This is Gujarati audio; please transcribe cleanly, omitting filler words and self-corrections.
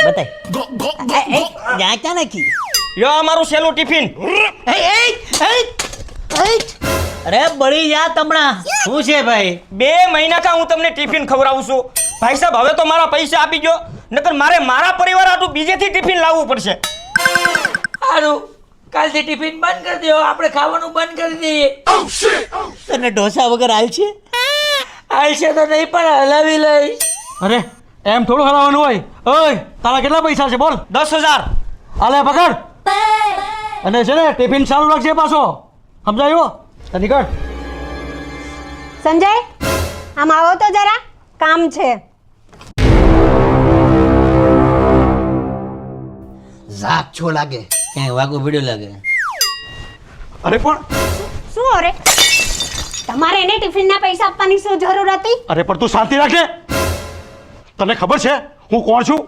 બતાય જાચા નાખી યો અમારું સેલું ટિફિન. અરે બળી જા તમણા શું છે ભાઈ 2 મહિના કા હું તમને ટિફિન ખવડાવું છું. ભાઈ સાહેબ હવે તો મારા પૈસા આપી ગયો, નકર મારે મારા પરિવાર આટલું બીજેથી ટિફિન લાવવું પડશે. સારું, કાલથી ટિફિન બંધ કરી દો, આપણે ખાવાનું બંધ કરી દઈએ. તને ઢોસા વગર હાલ છે હાલશે તો નહીં પણ હલાવી લઈશ. અરે એમ થોડું હલાવવાનું હોય. ઓય તારા કેટલા પૈસા છે બોલ? 10,000. આલે પકડ. અને છે ને ટિફિન ચાલુ રાખજે પાછો, સમજાયો? તો નીકળ. સંજય આમ આવો તો જરા, કામ છે. ઝાક છો લાગે, ક્યાંય વાગો ભીડ્યો લાગે. અરે પણ શું અરે તમારે એને ટિફિનના પૈસા આપવાની શું જરૂર હતી? અરે પણ તું શાંતિ રાખે. તને ખબર છે હું કોણ છું?